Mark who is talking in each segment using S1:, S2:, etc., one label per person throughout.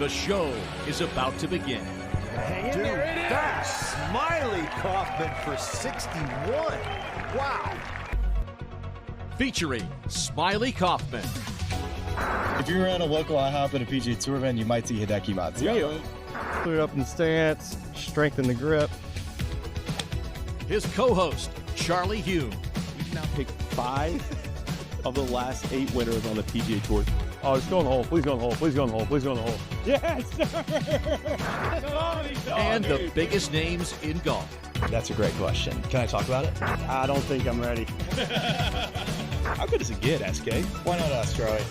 S1: The show is about to begin.
S2: Hang in there, it is! Smylie Kaufman for 61. Wow.
S1: Featuring Smylie Kaufman.
S3: If you're at a local IHOP at a PGA Tour event, you might see Hideki Matsuyama.
S4: Clear up in the stance, strengthen the grip.
S1: His co-host, Charlie Hume.
S5: We've now picked 5 of the last 8 winners on the PGA Tour.
S4: Oh, just go in the hole. Please go in the hole. Please go in the hole. Please go in the hole. Yes, sir!
S1: And the biggest names in golf.
S3: That's a great question. Can I talk about it?
S4: I don't think I'm ready.
S5: How good does it get, SK?
S3: Why not ask Charlie?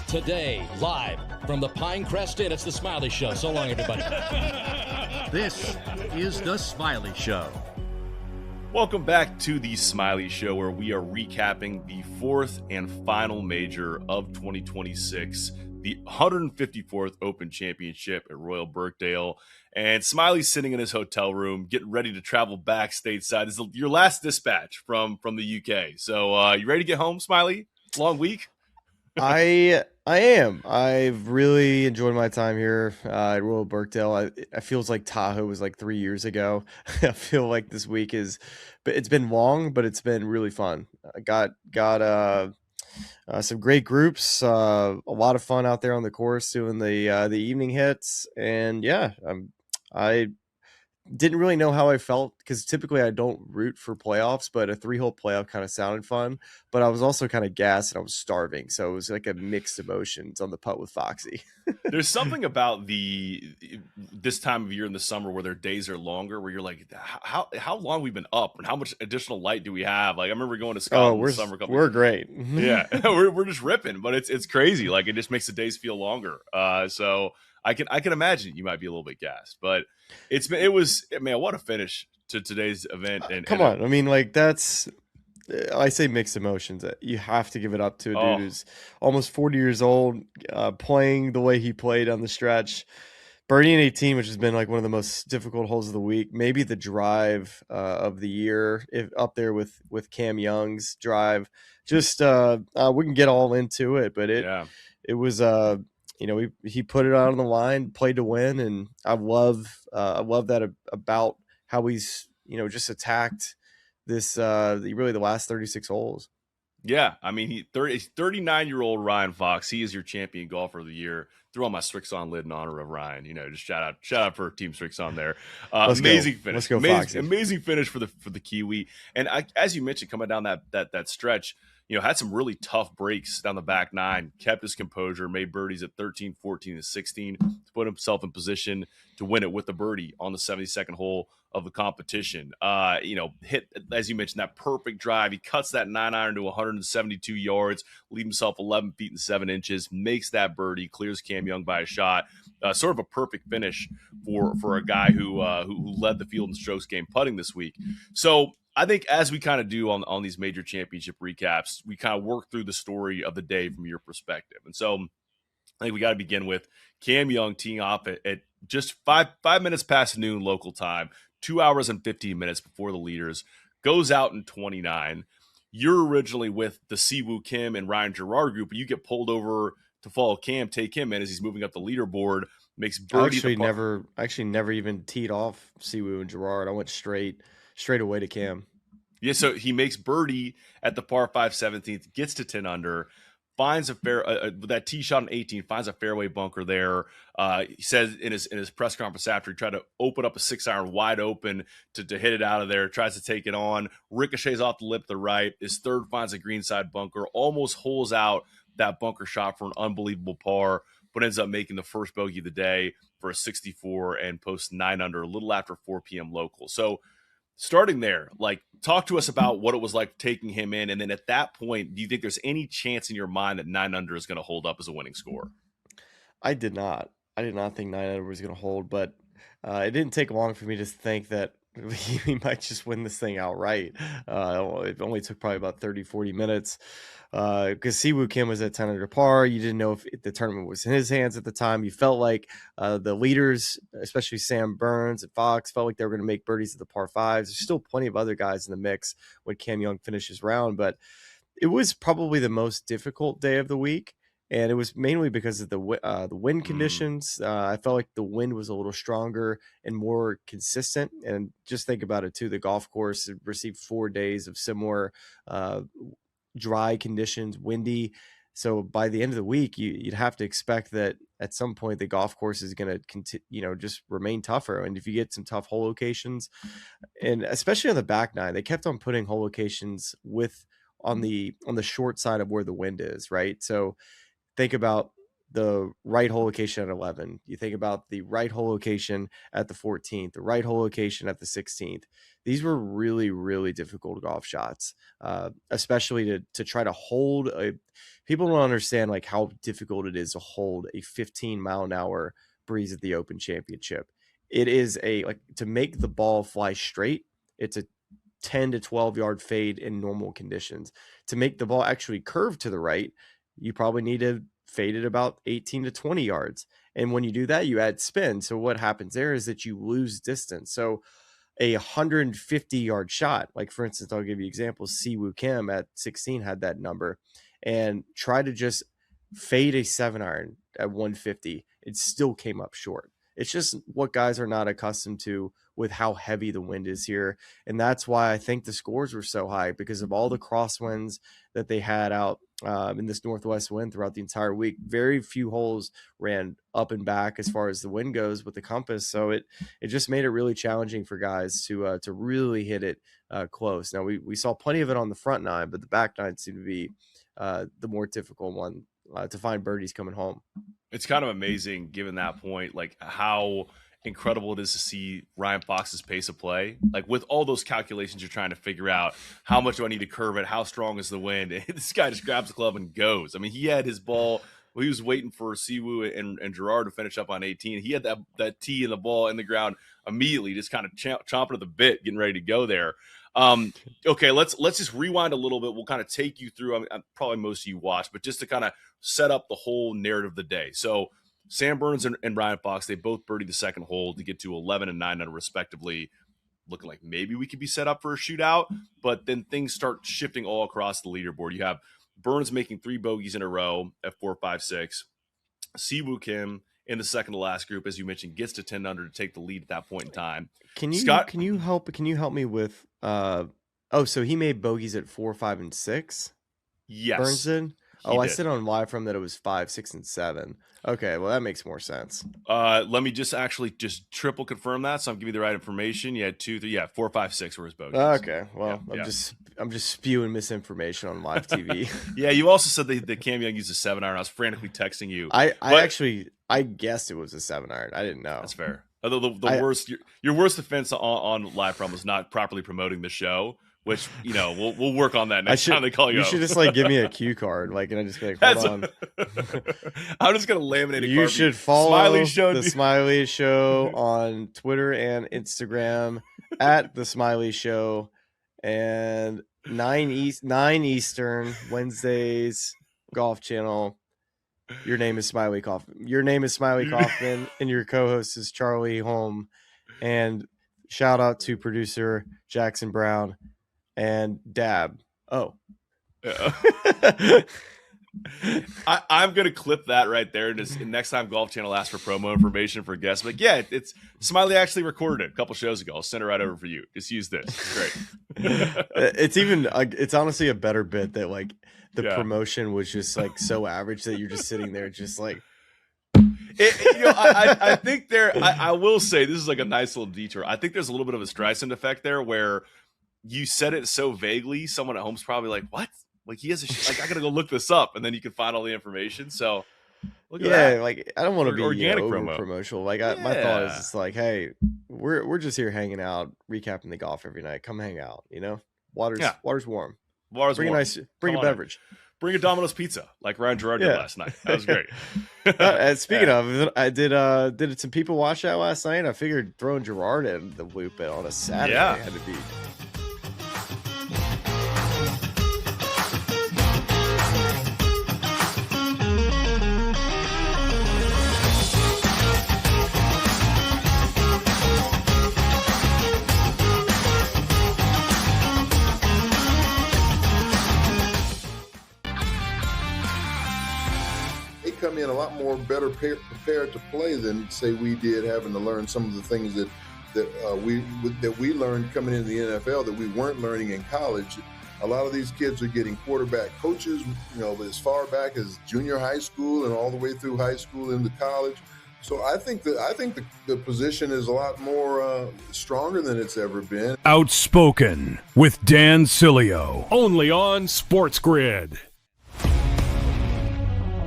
S6: Today, live from the Pinecrest Inn, it's the Smylie Show. So long, everybody.
S1: This is the Smylie Show.
S7: Welcome back to the Smylie Show, where we are recapping the 4th and final major of 2026, the 154th Open Championship at Royal Birkdale. And Smylie's sitting in his hotel room, getting ready to travel back stateside. This is your last dispatch from the UK. So you ready to get home, Smylie? Long week?
S4: I am. I've really enjoyed my time here at Royal Birkdale. It feels like Tahoe was like 3 years ago. I feel like this week it's been long, but it's been really fun. I got some great groups, a lot of fun out there on the course doing the evening hits, and yeah, I didn't really know how I felt because typically I don't root for playoffs, but a 3-hole playoff kind of sounded fun. But I was also kind of gassed and I was starving, so it was like a mixed emotions on the putt with Foxy.
S7: There's something about this time of year in the summer where their days are longer, where you're like, how long we've been up and how much additional light do we have? Like I remember going to Scotland this summer.
S4: We're great.
S7: Yeah, we're just ripping, but it's crazy. Like it just makes the days feel longer. So I can imagine you might be a little bit gassed, but what a finish to today's event. And
S4: come on, I mean, like I say mixed emotions. You have to give it up to a dude who's almost 40 years old, playing the way he played on the stretch. Birdie in 18, which has been like one of the most difficult holes of the week, maybe the drive of the year, up there with Cam Young's drive. Just we can get all into it, but it was he put it out on the line, played to win, and I love that about how he's just attacked this really the last 36 holes.
S7: Yeah, I mean, 39-year-old Ryan Fox. He is your champion golfer of the year. Threw on my Strixon lid in honor of Ryan. Just shout out for Team Strixon there. Amazing finish.
S4: Let's go, Foxy.
S7: Amazing finish for the Kiwi. And as you mentioned, coming down that stretch, had some really tough breaks down the back 9, kept his composure, made birdies at 13, 14, and 16 to put himself in position to win it with a birdie on the 72nd hole of the competition. Hit, as you mentioned, that perfect drive. He cuts that 9-iron to 172 yards, leaves himself 11 feet and 7 inches, makes that birdie, clears Cam Young by a shot. Sort of a perfect finish for a guy who led the field in strokes gained putting this week. So I think as we kind of do on these major championship recaps, we kind of work through the story of the day from your perspective. And so I think we got to begin with Cam Young teeing off at just five minutes past noon local time, 2 hours and 15 minutes before the leaders, goes out in 29. You're originally with the Siwoo Kim and Ryan Gerard group, but you get pulled over to follow Cam, take him in as he's moving up the leaderboard, makes birdie.
S4: I actually never even teed off Siwoo and Gerard. I went straight away to Cam.
S7: Yeah, so he makes birdie at the par 5 17th, gets to 10 under, finds a that tee shot on 18, finds a fairway bunker there. He says in his press conference after, he tried to open up a 6-iron wide open to hit it out of there, tries to take it on, ricochets off the lip to the right. His third finds a greenside bunker, almost holes out that bunker shot for an unbelievable par, but ends up making the first bogey of the day for a 64 and posts 9 under a little after 4 p.m. local. So starting there, like, talk to us about what it was like taking him in. And then at that point, do you think there's any chance in your mind that 9 under is going to hold up as a winning score?
S4: I did not think 9 under was going to hold, but it didn't take long for me to think that he might just win this thing outright. It only took probably about 30, 40 minutes because Siwoo Kim was at 10 under par. You didn't know if the tournament was in his hands at the time. You felt like the leaders, especially Sam Burns and Fox, felt like they were going to make birdies at the par 5s. There's still plenty of other guys in the mix when Cam Young finishes round, but it was probably the most difficult day of the week. and it was mainly because of the wind conditions. I felt like the wind was a little stronger and more consistent. And just think about it too. The golf course received 4 days of similar dry conditions, windy. So by the end of the week, you'd have to expect that at some point the golf course is going to just remain tougher. And if you get some tough hole locations, and especially on the back nine, they kept on putting hole locations on the short side of where the wind is, right? So think about the right hole location at 11. You think about the right hole location at the 14th, the right hole location at the 16th. These were really, really difficult golf shots, especially to try to hold people don't understand like how difficult it is to hold a 15-mile-an-hour breeze at the Open Championship. It is to make the ball fly straight, it's a 10 to 12 yard fade in normal conditions. To make the ball actually curve to the right, you probably need to fade it about 18 to 20 yards. And when you do that, you add spin. So what happens there is that you lose distance. So a 150 yard shot, like for instance, I'll give you examples. Siwoo Kim at 16 had that number, and try to just fade a 7-iron at 150. It still came up short. It's just what guys are not accustomed to with how heavy the wind is here. And that's why I think the scores were so high, because of all the crosswinds that they had out in this northwest wind throughout the entire week. Very few holes ran up and back as far as the wind goes with the compass. So it just made it really challenging for guys to really hit it close. Now we saw plenty of it on the front nine, but the back nine seemed to be the more difficult one to find birdies coming home.
S7: It's kind of amazing, given that point, like how incredible it is to see Ryan Fox's pace of play. Like with all those calculations, you're trying to figure out how much do I need to curve it? How strong is the wind? And this guy just grabs the club and goes. I mean, he had his ball. Well, he was waiting for Siwoo and Gerard to finish up on 18. He had that tee and the ball in the ground immediately, just kind of chomping at the bit, getting ready to go there. Okay, let's just rewind a little bit. We'll kind of take you through. I mean, probably most of you watched, but just to kind of set up the whole narrative of the day. So Sam Burns and Ryan Fox, they both birdied the second hole to get to 11 and 9 under respectively, looking like maybe we could be set up for a shootout. But then things start shifting all across the leaderboard. You have Burns making 3 bogeys in a row at 4, 5, 6. Siwoo Kim in the second to last group, as you mentioned, gets to 10 under to take the lead at that point in time.
S4: Can you help me with so he made bogeys at 4, 5, and 6?
S7: Yes.
S4: Burns did? I said on live from that it was 5, 6, and 7. Okay, well that makes more sense.
S7: Let me just triple confirm that, so I'm giving you the right information. You had 2, 3, 4, 5, 6 were his bogeys.
S4: Okay, well I'm just spewing misinformation on live TV.
S7: Yeah, you also said that Cam Young used a 7-iron. I was frantically texting you.
S4: I guessed it was a 7-iron. I didn't know.
S7: That's fair. Worst your worst offense on live from was not properly promoting the show, which we'll work on that next time they call you.
S4: You should just give me a cue card, and I just be like, hold on.
S7: I'm just gonna laminate a
S4: You should follow the Smylie Show on Twitter and Instagram at the Smylie Show, and 9 Eastern Wednesdays, Golf Channel. Your name is Smylie Kaufman. Your name is Smylie Kaufman, and your co-host is Charlie Holm. And shout out to producer Jackson Brown and Dab. Oh,
S7: I'm gonna clip that right there. And just next time Golf Channel asks for promo information for guests, but yeah, it's Smylie actually recorded it a couple shows ago. I'll send it right over for you. Just use this. It's great.
S4: It's honestly a better bit that the promotion was just so average that you're just sitting there just like.
S7: I think I will say this is a nice little detour. I think there's a little bit of a Streisand effect there where you said it so vaguely, someone at home's probably like, what? He has I gotta go look this up, and then you can find all the information. So look at that.
S4: I don't want to be
S7: organic
S4: promotional. My thought is just hey, we're just here hanging out, recapping the golf every night. Come hang out, water's warm. Bring a beverage.
S7: Bring a Domino's pizza like Ryan Gerard did last night. That was great.
S4: Speaking of, I did some people watch that last night. I figured throwing Gerard in the loop on a Saturday had to be.
S8: come in a lot more better prepared to play than, say, we did, having to learn some of the things that we learned coming into the NFL that we weren't learning in college. A lot of these kids are getting quarterback coaches, as far back as junior high school and all the way through high school into college. So I think the position is a lot more stronger than it's ever been.
S9: Outspoken with Dan Cilio, only on SportsGrid.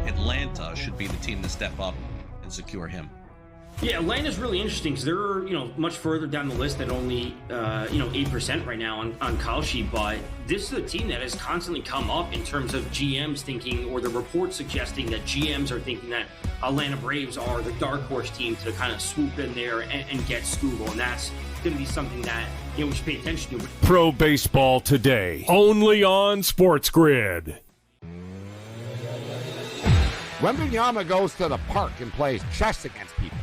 S10: Atlanta should be the team to step up and secure him.
S11: Yeah, Atlanta's really interesting because they're, much further down the list at only, 8% right now on Call Sheet. But this is a team that has constantly come up in terms of GMs thinking, or the reports suggesting that GMs are thinking that Atlanta Braves are the dark horse team to kind of swoop in there and get Scoogle. And that's going to be something that, we should pay attention to.
S9: Pro Baseball Today, only on SportsGrid.
S12: Wembanyama goes to the park and plays chess against people.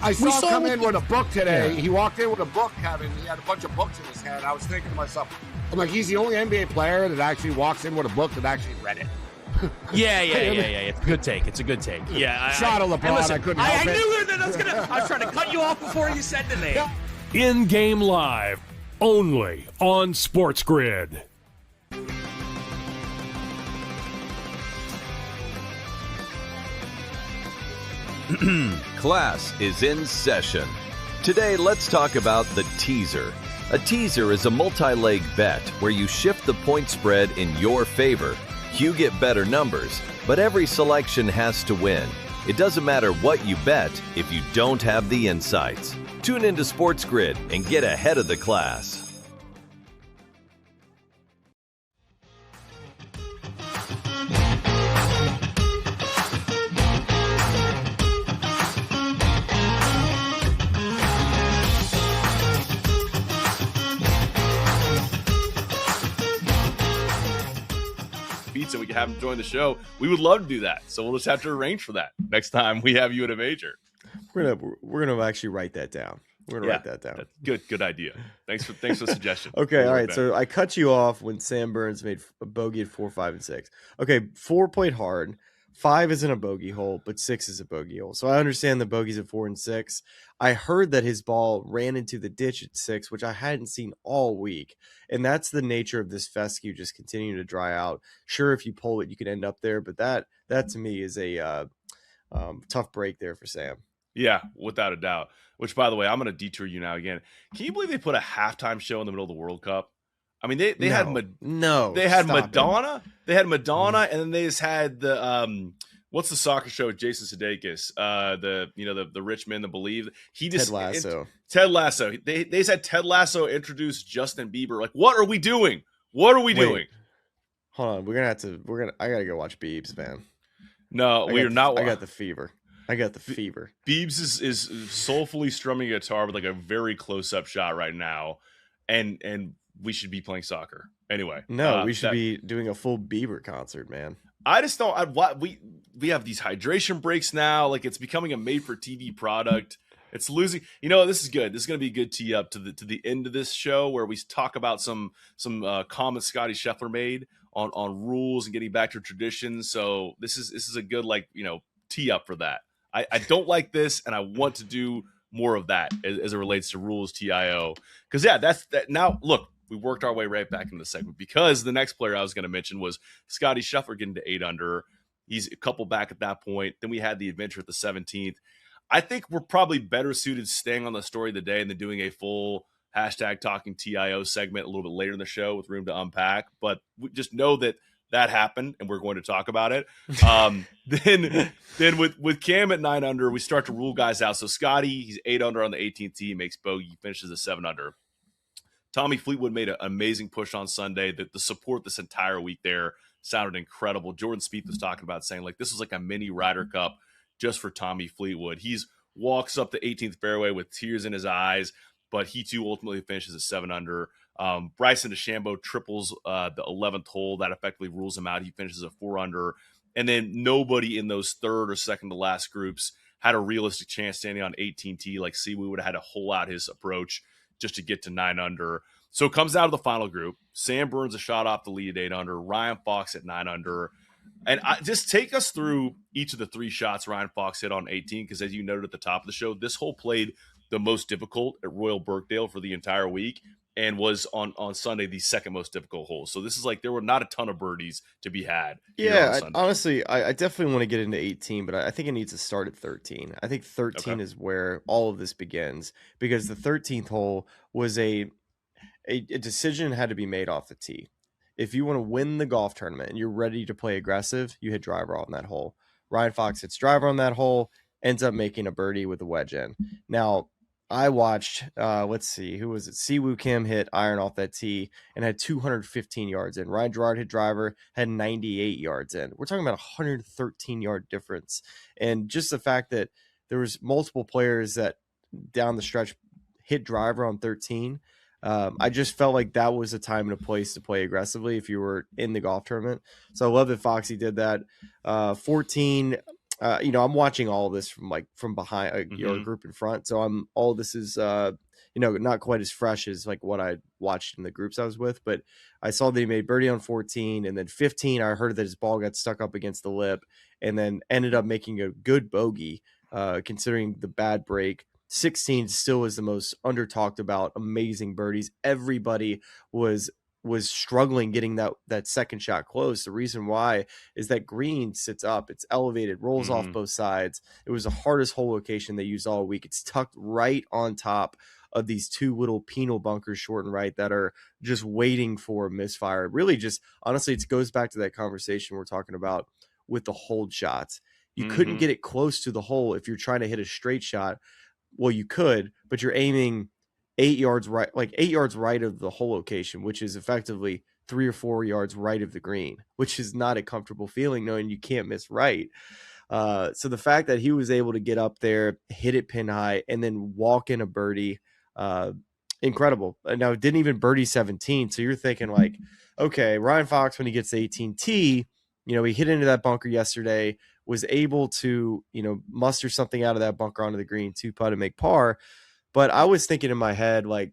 S12: I saw him come in with a book today. Yeah. He walked in with a book, Kevin. He had a bunch of books in his hand. I was thinking to myself, I'm like, he's the only NBA player that actually walks in with a book that actually read it.
S13: Yeah. It's a good take. Yeah.
S12: Shot of LeBron.
S13: Listen,
S12: I couldn't help it.
S13: I knew that I was trying to cut you off before you said the name.
S9: In-game live, only on SportsGrid.
S14: Class is in session. Today, let's talk about the teaser. A teaser is a multi-leg bet where you shift the point spread in your favor. You get better numbers, but every selection has to win. It doesn't matter what you bet if you don't have the insights. Tune into SportsGrid and get ahead of the class.
S7: So we can have him join the show. We would love to do that. So we'll just have to arrange for that next time we have you at a major.
S4: We're gonna actually write that down. We're gonna write that down.
S7: Good idea. Thanks for the suggestion.
S4: Okay, all right. So I cut you off when Sam Burns made a bogey at 4, 5, and 6. Okay, 4 played hard. 5 isn't a bogey hole, but 6 is a bogey hole. So I understand the bogeys at 4 and 6. I heard that his ball ran into the ditch at 6, which I hadn't seen all week. And that's the nature of this fescue just continuing to dry out. Sure, if you pull it, you can end up there. But that to me is a tough break there for Sam.
S7: Yeah, without a doubt. Which, by the way, I'm going to detour you now again. Can you believe they put a halftime show in the middle of the World Cup? I mean, they had Madonna. They had Madonna, and then they just had the what's the soccer show with Jason Sudeikis? The rich men that believe
S4: Ted Lasso.
S7: Ted Lasso. They just had Ted Lasso introduce Justin Bieber. Like, what are we doing? What are we doing?
S4: Hold on, I gotta go watch Biebs, man.
S7: No, we are not.
S4: I got the fever.
S7: Biebs is soulfully strumming a guitar with like a very close up shot right now, and we should be playing soccer anyway.
S4: No, we should be doing a full Bieber concert, man.
S7: I just don't. We have these hydration breaks now. Like, it's becoming a made for TV product. It's losing. This is good. This is going to be a good tee up to the end of this show where we talk about some comments Scotty Scheffler made on rules and getting back to traditions. So this is a good tee up for that. I don't like this, and I want to do more of that as it relates to rules TIO. Because that's that. Now look. We worked our way right back into the segment because the next player I was going to mention was Scotty Scheffler getting to 8 under. He's a couple back at that point. Then we had the adventure at the 17th. I think we're probably better suited staying on the story of the day and then doing a full #talking TIO segment a little bit later in the show with room to unpack. But we just know that happened and we're going to talk about it. Then with Cam at 9 under, we start to rule guys out. So Scotty, he's 8 under on the 18th tee, makes bogey, finishes at 7 under. Tommy Fleetwood made an amazing push on Sunday. The support this entire week there sounded incredible. Jordan Spieth was talking about saying, this was like a mini Ryder Cup just for Tommy Fleetwood. He's walks up the 18th fairway with tears in his eyes, but he too ultimately finishes at 7 under. Bryson DeChambeau triples the 11th hole. That effectively rules him out. He finishes at 4 under. And then nobody in those third or second to last groups had a realistic chance standing on 18T. Like, we would have had to hole out his approach just to get to 9 under. So it comes down to the final group. Sam Burns a shot off the lead at 8 under. Ryan Fox at 9 under. And just take us through each of the 3 shots Ryan Fox hit on 18, because as you noted at the top of the show, this hole played the most difficult at Royal Birkdale for the entire week and was on Sunday the second most difficult hole. So this is like there were not a ton of birdies to be had.
S4: Yeah, honestly, I definitely want to get into 18, but I think it needs to start at 13. I think 13 is where all of this begins, because the 13th hole was a decision had to be made off the tee. If you want to win the golf tournament and you're ready to play aggressive, you hit driver on that hole. Ryan Fox hits driver on that hole, ends up making a birdie with a wedge in. Now, I watched, let's see, who was it? Siwoo Kim hit iron off that tee and had 215 yards in. Ryan Gerard hit driver, had 98 yards in. We're talking about a 113-yard difference. And just the fact that there was multiple players that down the stretch hit driver on 13, I just felt like that was a time and a place to play aggressively if you were in the golf tournament. So I love that Foxy did that. 14, I'm watching all of this from behind your group in front. So all this is, not quite as fresh as like what I watched in the groups I was with, but I saw that he made birdie on 14, and then 15, I heard that his ball got stuck up against the lip and then ended up making a good bogey, considering the bad break. 16 still is the most under talked about amazing birdies. Everybody was struggling getting that second shot close. The reason why is that green sits up, it's elevated, rolls off both sides. It was the hardest hole location they used all week. It's tucked right on top of these 2 little penal bunkers short and right that are just waiting for a misfire. Really just, honestly, it goes back to that conversation we're talking about with the hold shots. You couldn't get it close to the hole if you're trying to hit a straight shot. Well, you could, but you're aiming 8 yards right of the hole location, which is effectively 3 or 4 yards right of the green, which is not a comfortable feeling knowing you can't miss right. So the fact that he was able to get up there, hit it pin high, and then walk in a birdie, incredible. Now, it didn't even birdie 17. So you're thinking like, okay, Ryan Fox, when he gets 18T, he hit into that bunker yesterday, was able to, muster something out of that bunker onto the green, 2-putt and make par. But I was thinking in my head, like,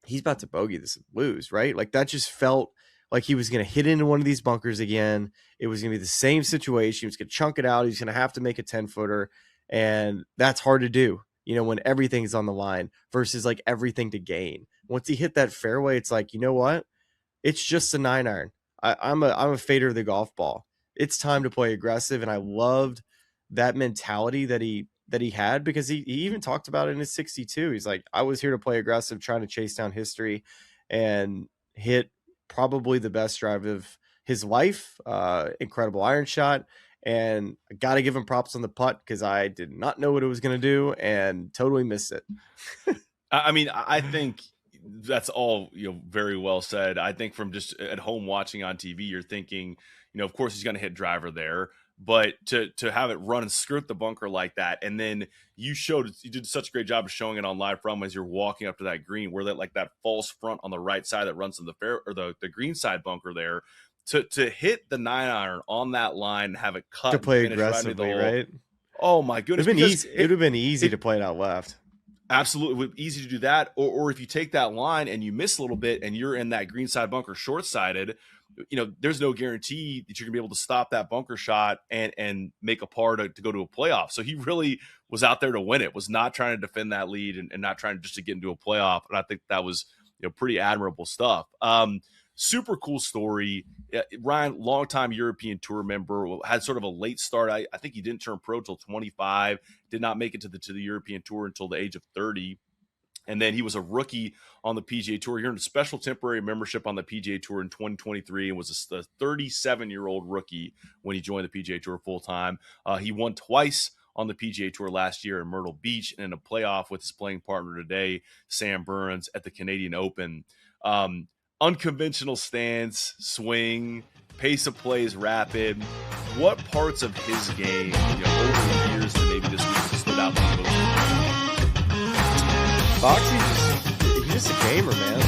S4: he's about to bogey this and lose, right? Like, that just felt like he was going to hit into one of these bunkers again. It was going to be the same situation. He was going to chunk it out. He's going to have to make a 10-footer. And that's hard to do, when everything's on the line versus like everything to gain. Once he hit that fairway, it's like, you know what? It's just a 9-iron. I'm a fader of the golf ball. It's time to play aggressive. And I loved that mentality that he had, because he even talked about it in his 62. He's like, I was here to play aggressive, trying to chase down history, and hit probably the best drive of his life. Incredible iron shot. And I got to give him props on the putt, because I did not know what it was going to do and totally missed it.
S7: I mean, I think that's all, very well said. I think from just at home watching on TV, you're thinking, of course he's going to hit driver there, but to have it run and skirt the bunker like that. And then you did such a great job of showing it on live from as you're walking up to that green, where that false front on the right side that runs to the fair or the green side bunker there, to hit the 9-iron on that line and have it cut
S4: to play aggressively, right?
S7: Oh my goodness.
S4: It would have been easy to play it out left.
S7: Absolutely. It would be easy to do that. Or if you take that line and you miss a little bit and you're in that green side bunker short-sided, there's no guarantee that you're gonna be able to stop that bunker shot and make a par to go to a playoff. So he really was out there to win it, was not trying to defend that lead and not trying just to get into a playoff. And I think that was pretty admirable stuff. Super cool story. Ryan, longtime European Tour member, had sort of a late start. I think he didn't turn pro till 25, did not make it to the European Tour until the age of 30. And then he was a rookie on the PGA Tour. He earned a special temporary membership on the PGA Tour in 2023 and was a 37-year-old rookie when he joined the PGA Tour full-time. He won twice on the PGA Tour last year in Myrtle Beach and in a playoff with his playing partner today, Sam Burns, at the Canadian Open. Unconventional stance, swing, pace of play is rapid. What parts of his game, over the years that maybe this week stood out the most?
S4: Foxy's just a gamer, man.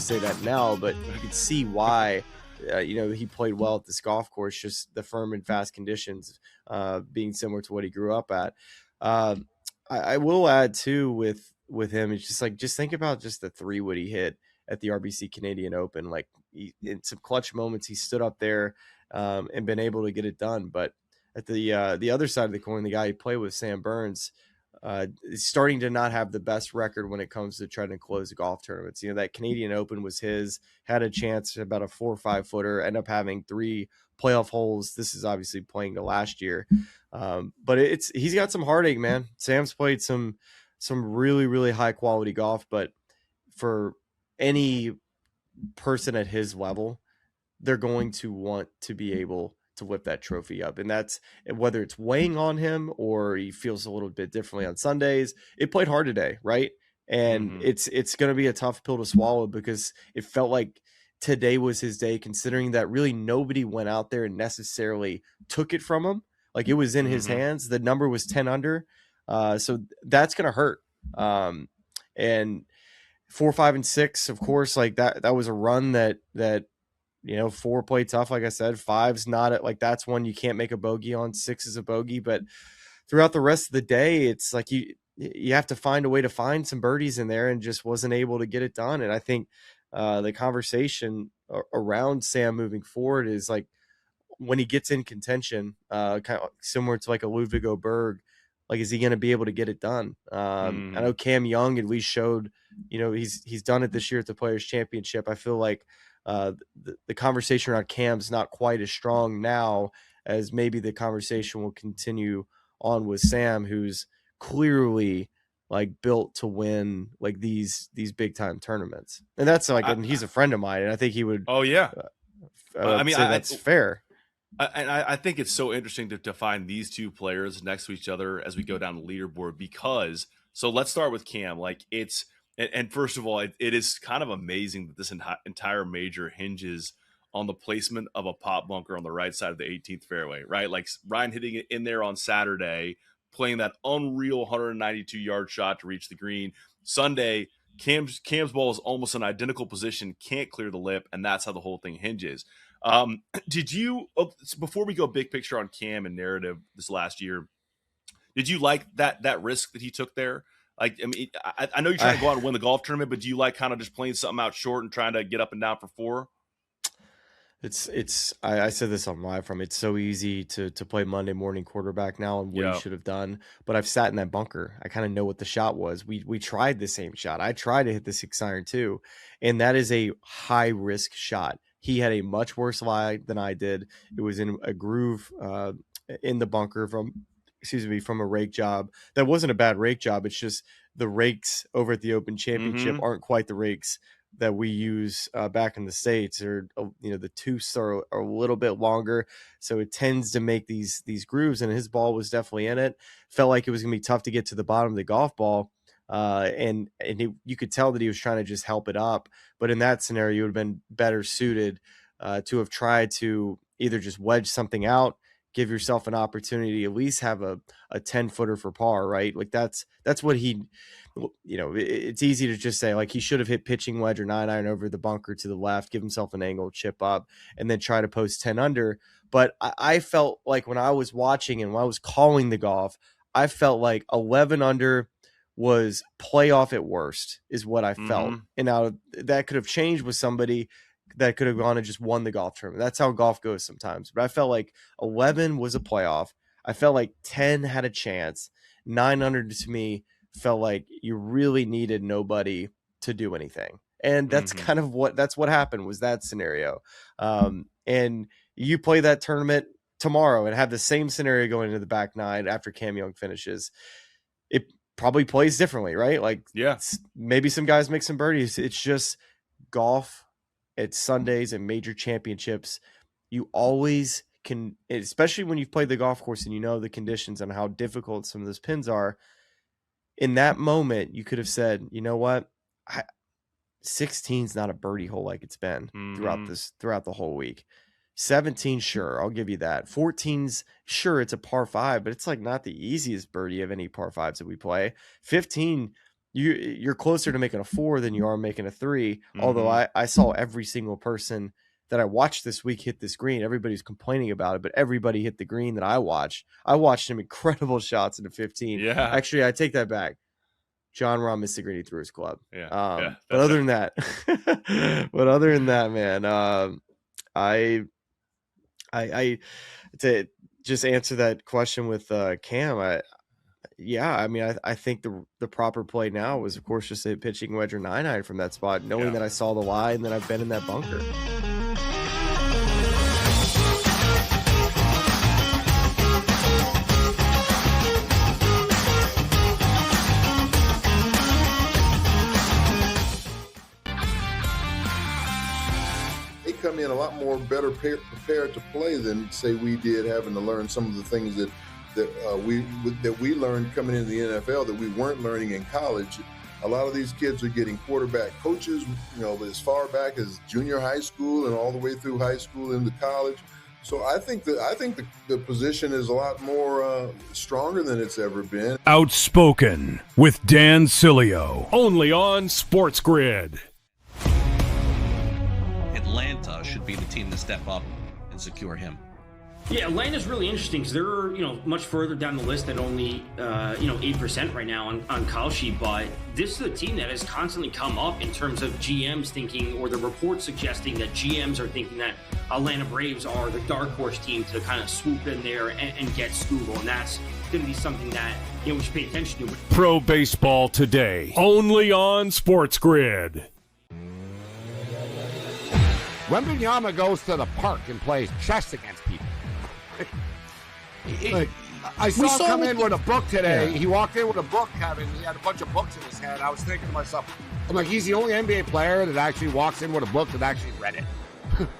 S4: say that now, but you could see why. He played well at this golf course, just the firm and fast conditions being similar to what he grew up at. I will add too with him, it's just think about just the 3-wood he hit at the RBC Canadian Open. Like in some clutch moments, he stood up there and been able to get it done. But at the other side of the coin, the guy he played with, Sam Burns, is starting to not have the best record when it comes to trying to close golf tournaments. That Canadian Open was his, had a chance about a 4 or 5 footer, end up having 3 playoff holes. This is obviously playing to last year. But he's got some heartache, man. Sam's played some really, really high quality golf, but for any person at his level, they're going to want to be able to lift that trophy up. And that's whether it's weighing on him or he feels a little bit differently on Sundays. It played hard today, right? And it's going to be a tough pill to swallow because it felt like today was his day, considering that really nobody went out there and necessarily took it from him. Like it was in his hands. The number was 10 under. So that's going to hurt. And 4, 5, and 6, of course, like that was a run that 4 played tough. Like I said, 5's not like that's one you can't make a bogey on. 6 is a bogey, but throughout the rest of the day, it's like you have to find a way to find some birdies in there, and just wasn't able to get it done. And I think the conversation around Sam moving forward is like when he gets in contention, kind of similar to like a Ludwig Oberg, like, is he going to be able to get it done? I know Cam Young at least showed, he's done it this year at the Players Championship. I feel like the conversation around Cam's not quite as strong now as maybe the conversation will continue on with Sam, who's clearly like built to win like these big time tournaments. And that's like, and he's a friend of mine, and I think he would. Oh yeah. That's fair.
S7: I think it's so interesting to find these two players next to each other as we go down the leaderboard, because so let's start with Cam. Like and first of all, it is kind of amazing that this entire major hinges on the placement of a pop bunker on the right side of the 18th fairway, right? Like Ryan hitting it in there on Saturday, playing that unreal 192-yard shot to reach the green. Sunday, Cam's ball is almost an identical position, can't clear the lip, and that's how the whole thing hinges. Did you, before we go big picture on Cam and narrative this last year, did you like that risk that he took there? Like, I mean, I know you're trying to go out and win the golf tournament, but do you like kind of just playing something out short and trying to get up and down for 4?
S4: I said this on live from, it's so easy to play Monday morning quarterback now and what you should have done, but I've sat in that bunker. I kind of know what the shot was. We tried the same shot. I tried to hit the 6-iron too, and that is a high risk shot. He had a much worse lie than I did. It was in a groove in the bunker from a rake job. That wasn't a bad rake job. It's just the rakes over at the Open Championship aren't quite the rakes that we use back in the States, or the tooths are a little bit longer, so it tends to make these grooves, and his ball was definitely in it. Felt like it was gonna be tough to get to the bottom of the golf ball, and you could tell that he was trying to just help it up, but in that scenario, it would have been better suited to have tried to either just wedge something out, give yourself an opportunity, at least have a 10-footer for par, right? Like that's what he, it's easy to just say like he should have hit pitching wedge or 9-iron over the bunker to the left, give himself an angle, chip up, and then try to post 10 under. But I felt like when I was watching and when I was calling the golf, I felt like 11 under was playoff at worst is what I felt. And now that could have changed with somebody that could have gone and just won the golf tournament. That's how golf goes sometimes. But I felt like 11 was a playoff. I felt like 10 had a chance. 900 to me felt like you really needed nobody to do anything. And that's kind of what happened was that scenario. And you play that tournament tomorrow and have the same scenario going into the back 9 after Cam Young finishes. It probably plays differently, right? Like, maybe some guys make some birdies. It's just golf. It's Sundays and major championships. You always can, especially when you've played the golf course and you know the conditions and how difficult some of those pins are. In that moment, you could have said, you know what, 16's not a birdie hole like it's been throughout the whole week. 17, sure, I'll give you that. 14's, sure, it's a par 5, but it's like not the easiest birdie of any par 5s that we play. 15, you're closer to making a 4 than you are making a 3. Although
S7: Mm-hmm.
S4: I saw every single person that I watched this week hit this green. Everybody's complaining about it, but everybody hit the green that I watched. I watched some incredible shots into 15.
S7: Yeah.
S4: Actually, I take that back. John Rahm missed the green, he threw his club.
S7: Yeah.
S4: But other than that, man, I to just answer that question with Cam, I think the proper play now was, of course, just a pitching wedge or 9-iron from that spot, knowing that I saw the lie and that I've been in that bunker.
S8: They come in a lot more better prepared to play than, say, we did, having to learn some of the things that we learned coming into the NFL that we weren't learning in college. A lot of these kids are getting quarterback coaches, as far back as junior high school and all the way through high school into college. So I think the position is a lot more stronger than it's ever been.
S9: Outspoken with Dan Cilio, only on SportsGrid.
S10: Atlanta should be the team to step up and secure him.
S11: Yeah, Atlanta's really interesting because they're, much further down the list at only, 8% right now on Kalshi. But this is a team that has constantly come up in terms of GMs thinking, or the reports suggesting that GMs are thinking that Atlanta Braves are the dark horse team to kind of swoop in there and get Scoogle. And that's going to be something that, we should pay attention to.
S9: Pro Baseball Today, only on SportsGrid.
S12: Wembanyama goes to the park and plays chess against people. I saw him come in with a book today. Yeah. He walked in with a book, Kevin. He had a bunch of books in his hand. I was thinking to myself, I'm like, he's the only NBA player that actually walks in with a book that actually read it.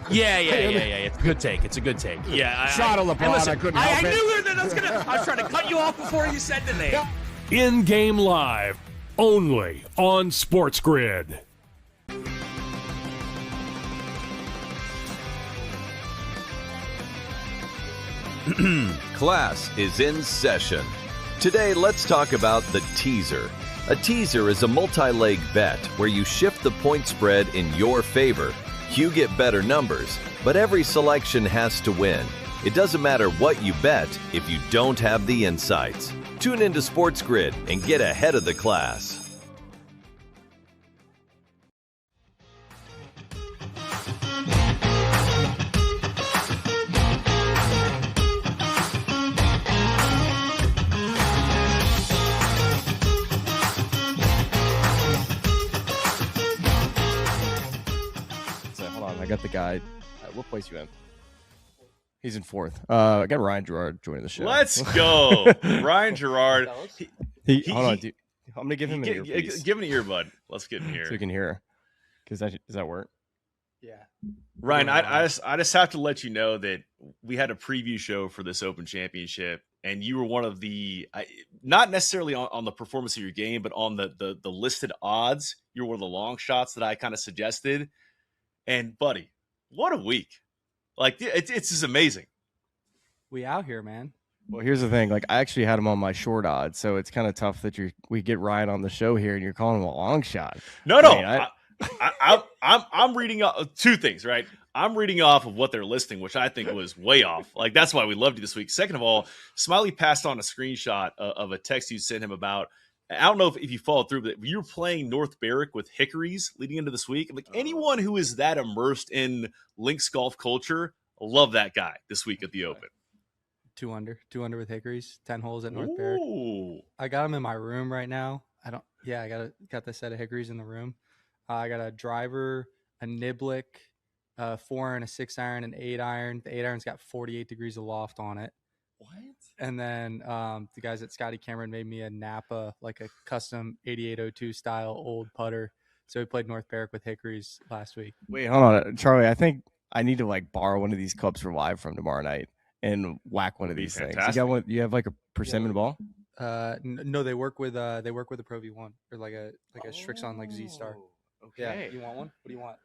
S13: Yeah. It's a good take. It's a good take. Yeah.
S12: Shot of LeBron. Listen, I couldn't help it.
S13: I knew that I was trying to cut you off before you said the name.
S9: In-game live, only on SportsGrid.
S14: Class is in session. Today, let's talk about the teaser. A teaser is a multi-leg bet where you shift the point spread in your favor. You get better numbers, but every selection has to win. It doesn't matter what you bet if you don't have the insights. Tune into SportsGrid and get ahead of the class.
S4: I got the guy. What place you in? He's in 4th. I got Ryan Gerard joining the show.
S7: Let's go, Ryan Gerard.
S4: Hold on, dude. I'm gonna give him an earpiece.
S7: Give him an earbud. Let's get in here
S4: so we can hear. Does that work?
S11: Yeah.
S7: Ryan, I just have to let you know that we had a preview show for this Open Championship, and you were one of the not necessarily on the performance of your game, but on the listed odds. You were one of the long shots that I kind of suggested. And buddy, what a week! Like it's just amazing.
S15: We out here, man.
S4: Well, here's the thing. Like, I actually had him on my short odds, so it's kind of tough that we get Ryan on the show here, and you're calling him a long shot.
S7: No. I'm reading off 2 things, right? I'm reading off of what they're listing, which I think was way off. Like, that's why we loved you this week. Second of all, Smylie passed on a screenshot of a text you sent him about. I don't know if you followed through, but you were playing North Berwick with Hickories leading into this week. Like, anyone who is that immersed in links golf culture, love that guy this week at the Open.
S15: 2 under with Hickories, 10 holes at North Berwick. I got them in my room right now. I got the set of Hickories in the room. I got a driver, a Niblick, 4 and a 6-iron, an 8-iron. The 8-iron's got 48 degrees of loft on it.
S7: What?
S15: And then the guys at Scotty Cameron made me a Napa, like a custom 8802 style old putter. So we played North Berwick with Hickories last week.
S4: Wait, hold on, Charlie. I think I need to borrow one of these clubs for live from tomorrow night and whack one of these things. You got one? You have like a persimmon ball?
S15: No, they work with a Pro V1 or like a Strixon like Z Star.
S4: Okay.
S15: Yeah, you want one? What do you want?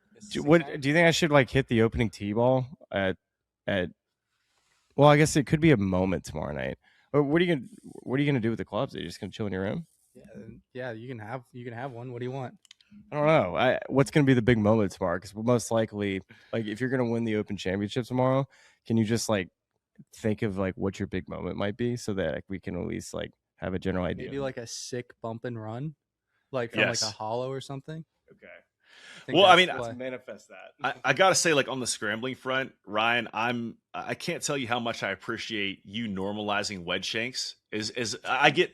S4: Do you think I should hit the opening tee ball at? Well, I guess it could be a moment tomorrow night. What are you gonna do with the clubs? Are you just gonna chill in your room?
S15: Yeah, you can have one. What do you want?
S4: I don't know. What's going to be the big moment tomorrow? Because most likely, like, if you're going to win the Open Championship tomorrow, can you just like think of like what your big moment might be, so that like, we can at least like have a general idea?
S15: Maybe like a sick bump and run, like from like a hollow or something.
S7: Okay.
S15: Well, I mean,
S7: let's
S4: manifest that.
S7: I gotta say, like on the scrambling front, Ryan, I can't tell you how much I appreciate you normalizing wedge shanks. I get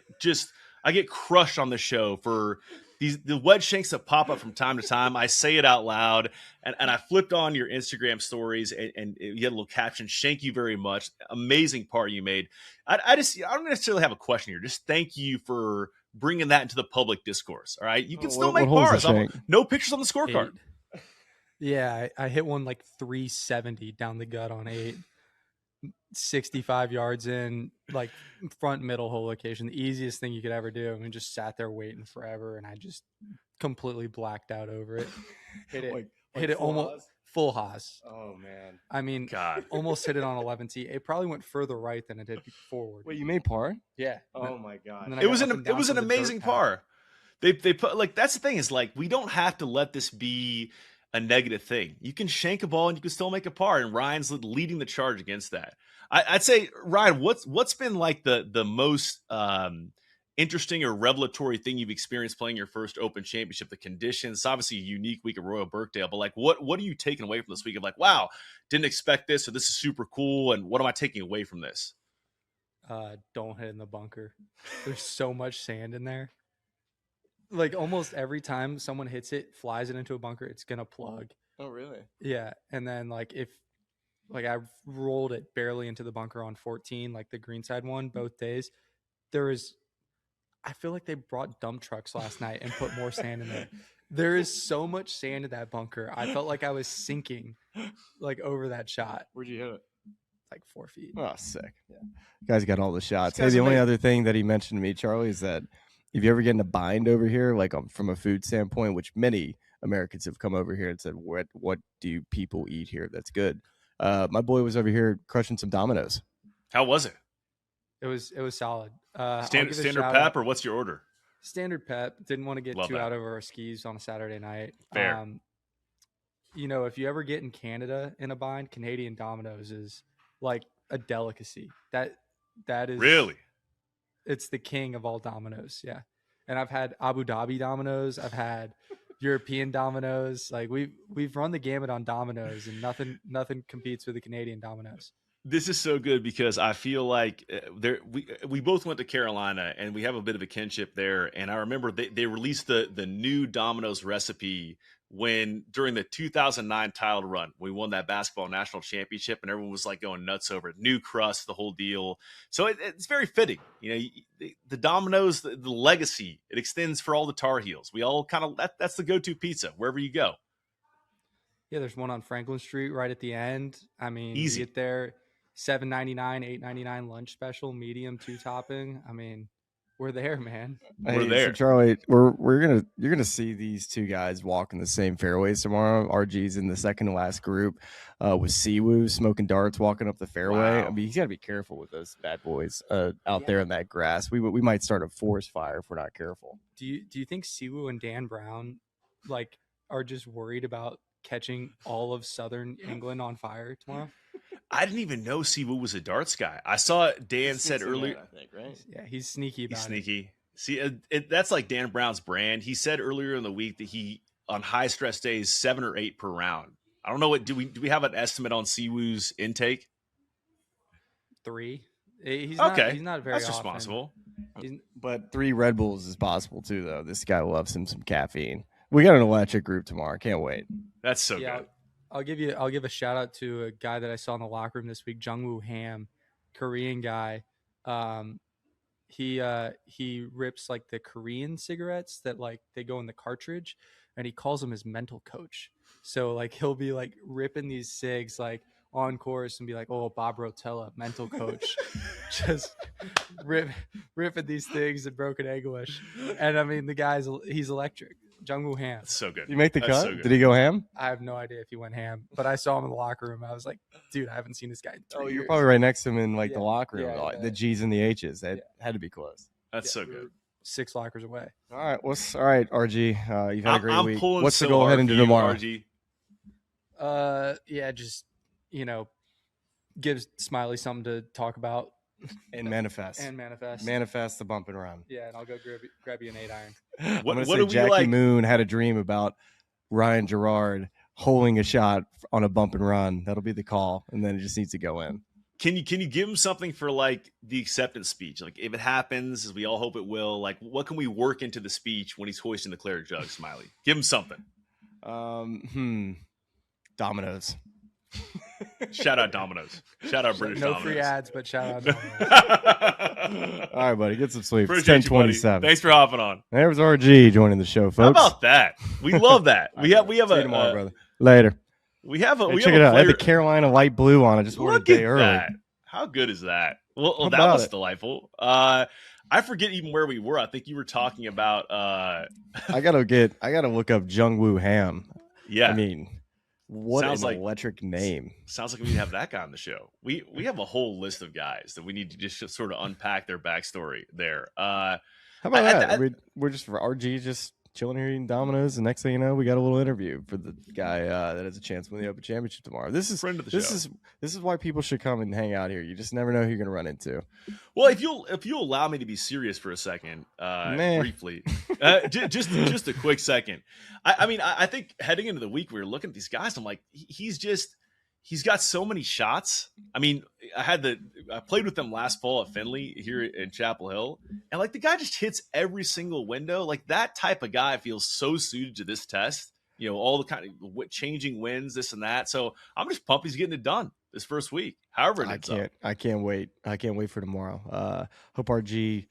S7: crushed on the show for the wedge shanks that pop up from time to time. I say it out loud, and I flipped on your Instagram stories, and you had a little caption, "Shank you very much, amazing par you made." I don't necessarily have a question here. Just thank you for bringing that into the public discourse. All right, you can still make pars. No pictures on the scorecard.
S15: Yeah, I hit one like 370 down the gut on 8, 65 yards in, like front middle hole location. The easiest thing you could ever do. I mean, just sat there waiting forever, and I just completely blacked out over it. Hit it almost full Haas.
S4: Oh man!
S15: I mean,
S7: God,
S15: almost hit it on 11T. It probably went further right than it did forward.
S4: Wait, you made par?
S15: Yeah.
S4: Oh my God!
S7: It was an amazing par. They put, like, that's the thing, is like, we don't have to let this be a negative thing. You can shank a ball and you can still make a par, and Ryan's leading the charge against that. I'd say, Ryan, what's been like the most interesting or revelatory thing you've experienced playing your first Open Championship? The conditions, obviously a unique week at Royal Birkdale, but like, what are you taking away from this week of like, wow, didn't expect this, or this is super cool, and what am I taking away from this?
S15: Don't hit in the bunker. There's so much sand in there. Like almost every time someone hits it, flies it into a bunker, it's gonna plug.
S4: Oh really?
S15: Yeah. And then like if like I rolled it barely into the bunker on 14, like the greenside one, both days, I feel like they brought dump trucks last night and put more sand in there. There is so much sand in that bunker. I felt like I was sinking like over that shot.
S4: Where'd you hit it?
S15: Like 4 feet.
S4: Oh, sick. Yeah. You guys got all the shots. Hey, the only other thing that he mentioned to me, Charlie, is that if you ever get in a bind over here, like from a food standpoint, which many Americans have come over here and said, what do people eat here that's good? My boy was over here crushing some Dominoes.
S7: How was it?
S15: It was solid.
S7: Standard pep, or what's your order?
S15: Standard pep. Didn't want to get too out over our skis on a Saturday night.
S7: Fair.
S15: You know, if you ever get in Canada in a bind, Canadian Dominoes is like a delicacy. That is
S7: really.
S15: It's the king of all Dominoes. Yeah. And I've had Abu Dhabi Dominoes. I've had European Dominoes. Like we've run the gamut on Dominoes, and nothing competes with the Canadian Dominoes.
S7: This is so good because I feel like we both went to Carolina, and we have a bit of a kinship there. And I remember they released the new Domino's recipe during the 2009 title run. We won that basketball national championship, and everyone was like going nuts over it. New crust, the whole deal. So it's very fitting. You know, the Domino's, the legacy, it extends for all the Tar Heels. We all kind of that's the go-to pizza wherever you go.
S15: Yeah, there's one on Franklin Street right at the end. I mean,
S7: easy.
S15: You get there, $7.99, $8.99 lunch special, medium, 2 topping. I mean, we're there, man.
S7: We're there.
S4: So Charlie, you're gonna see these two guys walk in the same fairways tomorrow. RG's in the second to last group with Siwoo smoking darts, walking up the fairway.
S7: Wow.
S4: I mean, he's got to be careful with those bad boys out there in that grass. We might start a forest fire if we're not careful.
S15: Do you think Siwoo and Dan Brown like are just worried about catching all of Southern England on fire tomorrow?
S7: I didn't even know Siwoo was a darts guy. I saw Dan said earlier.
S4: I think, right?
S15: Yeah, he's sneaky about
S7: He's sneaky. See, that's like Dan Brown's brand. He said earlier in the week that he, on high stress days, 7 or 8 per round. I don't know what do we have an estimate on Siwoo's intake?
S15: 3. He's
S7: okay.
S15: He's not very.
S7: That's
S15: often.
S7: responsible.
S4: But 3 Red Bulls is possible too, though. This guy loves him some caffeine. We got an electric group tomorrow. Can't wait.
S7: That's so good.
S15: I'll give a shout out to a guy that I saw in the locker room this week, Jungwoo Ham, Korean guy. He rips like the Korean cigarettes that like they go in the cartridge, and he calls him his mental coach. So like he'll be like ripping these cigs like on course and be like, "Oh, Bob Rotella, mental coach," just ripping these things in broken English. And I mean, he's electric. Jungwoo Ham.
S7: That's so good.
S4: You make the
S7: That's
S4: cut?
S7: So good.
S4: Did he go ham?
S15: I have no idea if he went ham, but I saw him in the locker room. I was like, dude, I haven't seen this guy in 3 years.
S4: You're probably right next to him in like the locker room.
S15: Yeah,
S4: The G's and the H's. That had to be close.
S7: That's so good.
S15: 6 lockers away.
S4: All right. All right, RG? You've had a great week.
S7: Pulling
S4: What's the
S7: so
S4: goal
S7: hard
S4: heading
S7: for
S4: to
S7: you,
S4: tomorrow?
S7: RG.
S15: Yeah, just, gives Smylie something to talk about.
S4: And manifest. Manifest the bump and run.
S15: Yeah, and I'll go grab you an 8-iron.
S7: What
S4: say
S7: do we
S4: Jackie
S7: like?
S4: Moon had a dream about Ryan Gerard holding a shot on a bump and run. That'll be the call, and then it just needs to go in.
S7: Can you give him something for like the acceptance speech? Like if it happens, as we all hope it will, like what can we work into the speech when he's hoisting the claret jug, Smylie? Give him something.
S4: Dominoes.
S7: Shout out Dominoes. Shout out British
S15: No
S7: Dominoes.
S15: free ads, but shout out Dominoes.
S4: All right, buddy. Get some sleep.
S7: Appreciate
S4: It's
S7: you, buddy.
S4: 10:27.
S7: Thanks for hopping on.
S4: There's RG joining the show, folks.
S7: How about that? We love that. We have
S4: See you
S7: a
S4: tomorrow, brother. Later.
S7: We have a
S4: Hey,
S7: we
S4: check
S7: have
S4: it
S7: a
S4: out. I had
S7: player.
S4: the Carolina light blue on. I just wore it a
S7: Look
S4: day
S7: at
S4: early.
S7: that. How good is that? Well,
S4: How
S7: that
S4: about
S7: was
S4: it?
S7: delightful. I forget even where we were. I think you were talking about.
S4: I gotta look up Jungwoo Ham.
S7: Yeah.
S4: I mean, what
S7: Sounds
S4: an
S7: like-
S4: electric name.
S7: Sounds like we need to have that guy on the show. We have a whole list of guys that we need to just sort of unpack their backstory there.
S4: How about that? We're just for RG just chilling here eating Dominoes, and next thing you know, we got a little interview for the guy that has a chance to win the Open Championship tomorrow. This is
S7: Friend of the
S4: this
S7: show.
S4: is why people should come and hang out here. You just never know who you're gonna run into.
S7: Well, if you'll allow me to be serious for a second, briefly, just a quick second. I mean, I think heading into the week, we were looking at these guys. I'm like, he's got so many shots. I mean, I played with them last fall at Findlay here in Chapel Hill, and like the guy just hits every single window. Like that type of guy feels so suited to this test. All the kind of changing winds, this and that. So I'm just pumped he's getting it done this first week. However, it ends up.
S4: I can't wait. I can't wait for tomorrow. Hope RG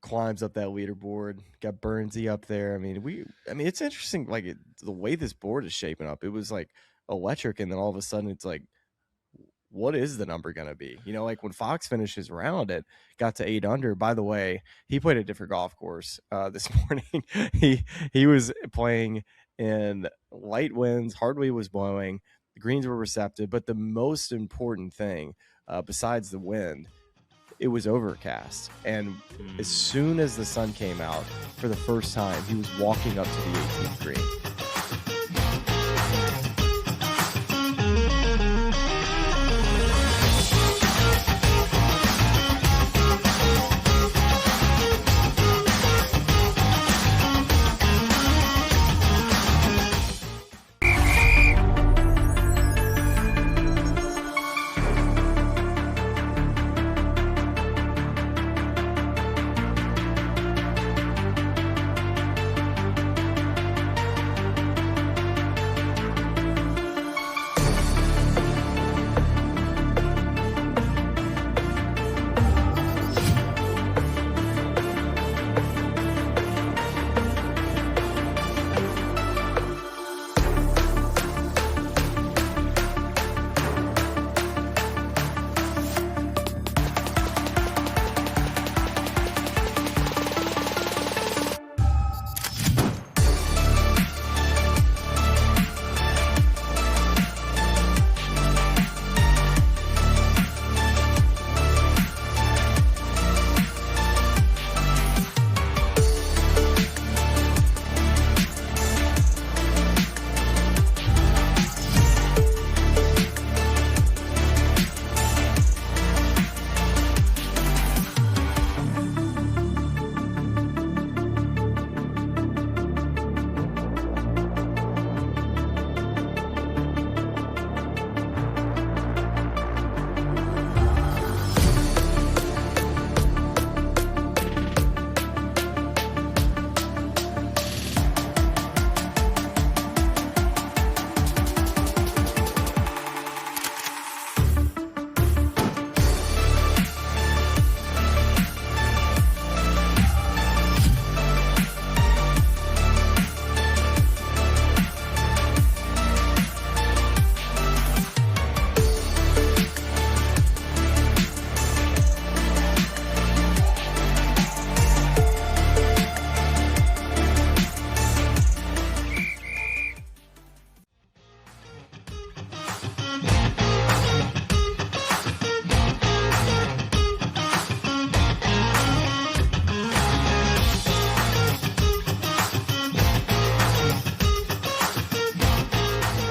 S4: climbs up that leaderboard. Got Burnsy up there. I mean, it's interesting. Like the way this board is shaping up. It was like electric, and then all of a sudden it's like, what is the number going to be? Like when Fox finished his round, it got to 8 under. By the way, he played a different golf course this morning. He was playing in light winds, hardly was blowing. The greens were receptive, but the most important thing, besides the wind, it was overcast. And as soon as the sun came out for the first time, he was walking up to the 18th green.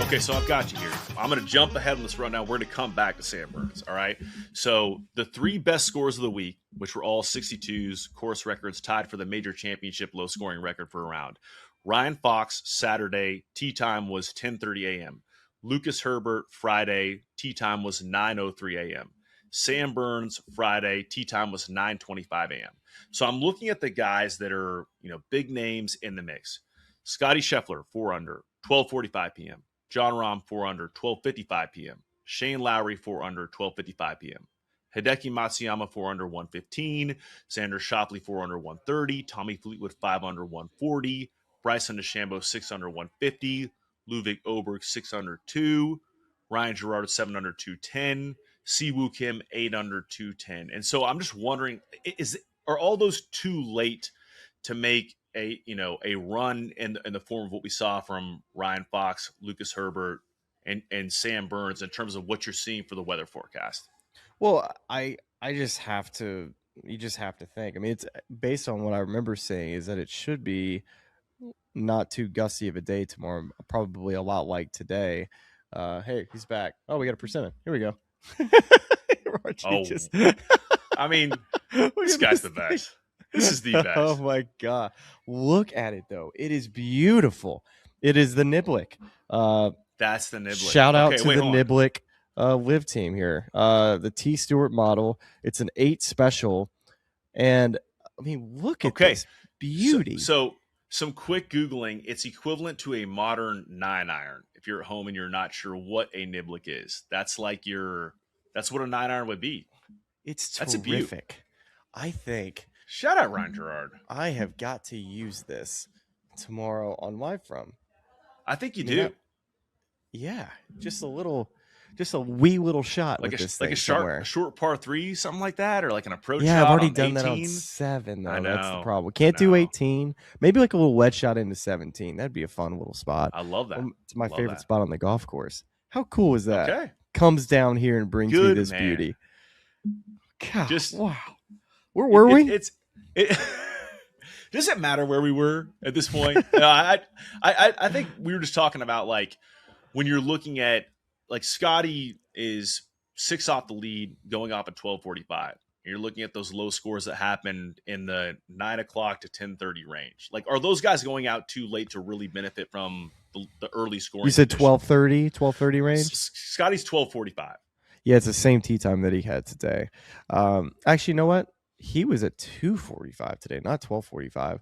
S7: Okay, so I've got you here. I'm going to jump ahead on this rundown. We're going to come back to Sam Burns, all right? So the 3 best scores of the week, which were all 62s, course records tied for the major championship low-scoring record for a round. Ryan Fox, Saturday, tee time was 10:30 a.m. Lucas Herbert, Friday, tee time was 9:03 a.m. Sam Burns, Friday, tee time was 9:25 a.m. So I'm looking at the guys that are, big names in the mix. Scotty Scheffler, 4 under, 12:45 p.m. John Rahm, 4 under, 12:55 p.m. Shane Lowry, 4 under, 12:55 p.m. Hideki Matsuyama, 4 under, 1:15. Xander Schauffele, 4 under, 1:30. Tommy Fleetwood, 5 under, 1:40. Bryson DeChambeau, 6 under, 1:50. Ludwig Oberg, 6 under, 2. Ryan Gerard, 7 under, 2:10. Siwoo Kim, 8 under, 2:10. And so I'm just wondering, are all those too late to make a run in the form of what we saw from Ryan Fox, Lucas Herbert, and Sam Burns in terms of what you're seeing for the weather forecast?
S4: Well, I just have to. You just have to think. I mean, it's based on what I remember saying is that it should be not too gusty of a day tomorrow. Probably a lot like today. Hey, he's back. Oh, we got a persimmon. Here we go.
S7: I mean, this guy's the best. This is the best.
S4: Oh my god! Look at it though; it is beautiful. It is the Niblick.
S7: That's the Niblick.
S4: Shout out to the Niblick live team here. The T Stewart model. It's an 8 special, and I mean, look at this beauty.
S7: So some quick Googling. It's equivalent to a modern 9-iron. If you're at home and you're not sure what a Niblick is, that's what a 9-iron would be.
S4: It's
S7: That's
S4: terrific. I think.
S7: Shout out Ryan Gerard.
S4: I have got to use this tomorrow on Live From.
S7: I think you do.
S4: Yeah, just a wee little shot
S7: like
S4: with this
S7: like
S4: thing
S7: a short par 3, something like that, or like an approach.
S4: Yeah,
S7: shot
S4: I've already
S7: on
S4: done
S7: 18.
S4: that on 7. Though.
S7: I know.
S4: That's the problem. We can't do 18. Maybe like a little wedge shot into 17. That'd be a fun little spot.
S7: I love that.
S4: It's my favorite spot on the golf course. How cool is that?
S7: Okay.
S4: Comes down here and brings me this beauty. God, wow. Where were we?
S7: It does it matter where we were at this point? I think we were just talking about like when you're looking at like Scotty is 6 off the lead going off at 12:45. You're looking at those low scores that happened in the 9 o'clock to 10:30 range. Like, are those guys going out too late to really benefit from the early scoring?
S4: You said 12:30 range.
S7: Scotty's 12:45.
S4: Yeah, it's the same tee time that he had today. Actually, you know what? He was at 2:45 today, not 12:45.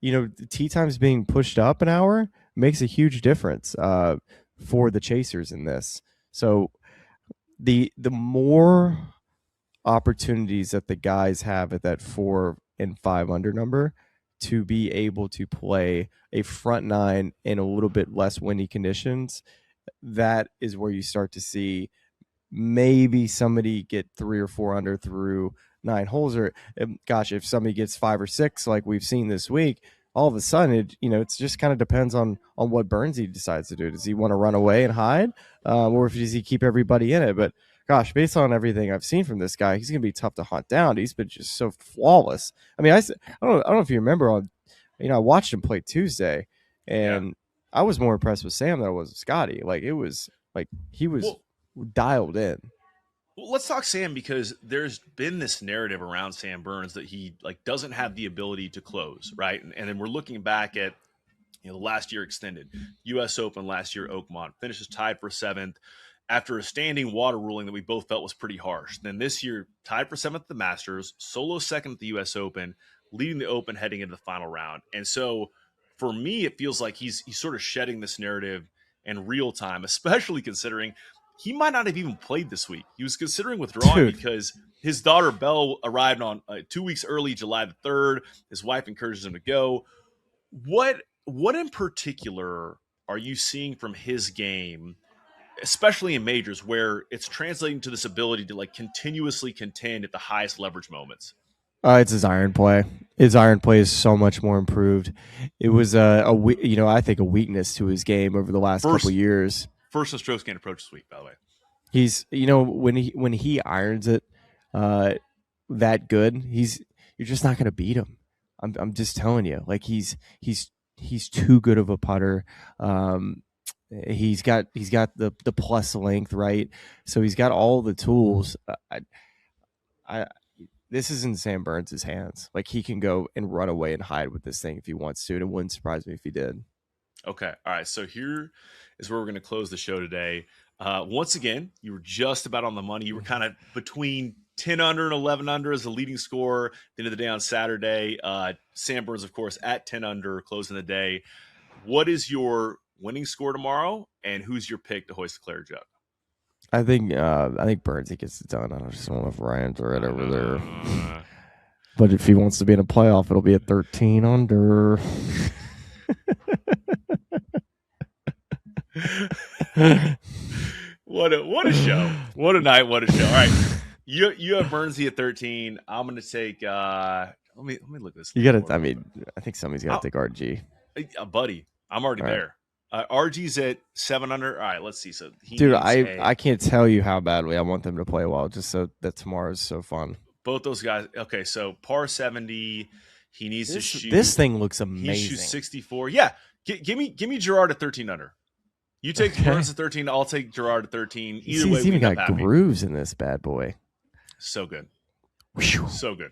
S4: The tee times being pushed up an hour makes a huge difference for the chasers in this. So the more opportunities that the guys have at that 4 and 5 under number to be able to play a front 9 in a little bit less windy conditions, that is where you start to see maybe somebody get 3 or 4 under through 9 holes, or gosh, if somebody gets 5 or 6 like we've seen this week, all of a sudden it just kind of depends on what Burnsy decides to do. Does he want to run away and hide, or does he keep everybody in it? But gosh, based on everything I've seen from this guy, he's going to be tough to hunt down. He's been just so flawless. I mean, I don't know if you remember I watched him play Tuesday, and I was more impressed with Sam than I was with Scotty. Like it was like he was dialed in.
S7: Well, let's talk Sam, because there's been this narrative around Sam Burns that he doesn't have the ability to close, right? And then we're looking back at the last year extended U.S. Open last year. Oakmont finishes tied for 7th after a standing water ruling that we both felt was pretty harsh. Then this year tied for 7th at the Masters, solo 2nd at the U.S. Open, leading the Open heading into the final round. And so for me, it feels like he's sort of shedding this narrative in real time, especially considering he might not have even played this week. He was considering withdrawing because his daughter Belle arrived on 2 weeks early, July the 3rd. His wife encourages him to go. What in particular are you seeing from his game, especially in majors, where it's translating to this ability to continuously contend at the highest leverage moments?
S4: It's his iron play. His iron play is so much more improved. It was I think a weakness to his game over the last couple of years.
S7: First in strokes gained approach this week, by the way.
S4: He's when he irons it that good, you're just not going to beat him. I'm just telling you. Like he's he's too good of a putter. He's got the plus length, right? So he's got all the tools. This is in Sam Burns' hands. Like, he can go and run away and hide with this thing if he wants to, and it wouldn't surprise me if he did.
S7: Okay. All right. So here is where we're going to close the show today. Once again, you were just about on the money. You were kind of between 10 under and 11 under as the leading scorer at the end of the day on Saturday. Sam Burns, of course, at 10 under, closing the day. What is your winning score tomorrow, and who's your pick to hoist the Claret Jug?
S4: I think Burns, he gets it done. I just don't know if Ryan's right over there. But if he wants to be in a playoff, it'll be a 13 under.
S7: What a show. What a night. What a show. All right. You have Burnsy at 13. I'm going to take let me look this.
S4: You got to, I think somebody's got to take RG.
S7: Buddy, I'm already there. RG's at 7 under. All right, let's see. So
S4: I can't tell you how badly I want them to play well, just so that tomorrow is so fun.
S7: Both those guys. Okay, so par 70. He needs to shoot.
S4: This thing looks amazing.
S7: He shoots 64. Yeah, give me Gerard at 13 under. You take Burns at 13. I'll take Gerard at 13. Either way,
S4: he's even got grooves in this bad boy.
S7: So good. So good.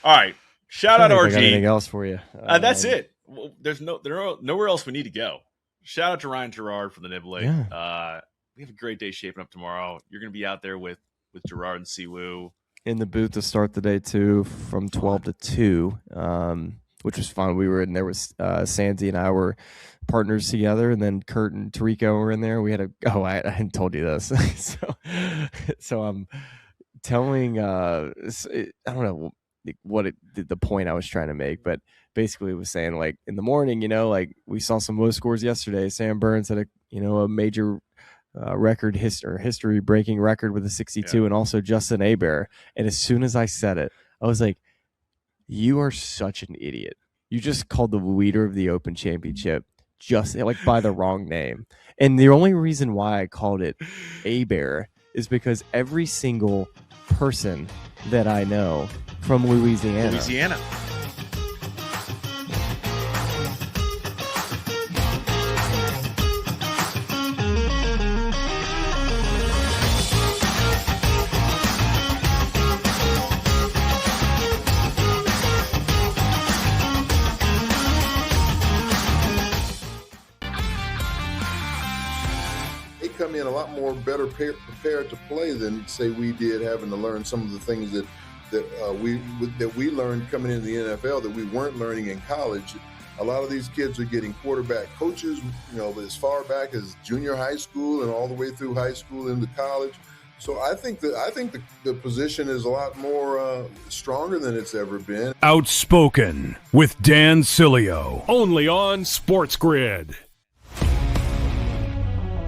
S7: All right. Shout out RG.
S4: Anything else for you?
S7: That's it. Well, there's nowhere else we need to go. Shout out to Ryan Gerard for the nibbling.
S4: Yeah.
S7: We have a great day shaping up tomorrow. You're going to be out there with Gerard and Siwoo.
S4: In the booth to start the day too, from 12 to 2, which was fun. We were in there with Sandy and I were partners together, and then Kurt and Tarico were in there. We had I hadn't told you this. so I'm telling, I don't know what the point I was trying to make, but basically it was saying, like, in the morning, like, we saw some low scores yesterday. Sam Burns had a major history breaking record with a 62, and also Justin Hebert. And as soon as I said it, I was like, you are such an idiot. You just called the leader of the Open Championship just like by the wrong name. And the only reason why I called it Hebert is because every single person that I know from Louisiana.
S8: Come in a lot more better prepared to play than, say, we did, having to learn some of the things that we learned coming into the NFL that we weren't learning in college. A lot of these kids are getting quarterback coaches, as far back as junior high school and all the way through high school into college. So I think the position is a lot more stronger than it's ever been.
S9: Outspoken with Dan Cilio, only on SportsGrid.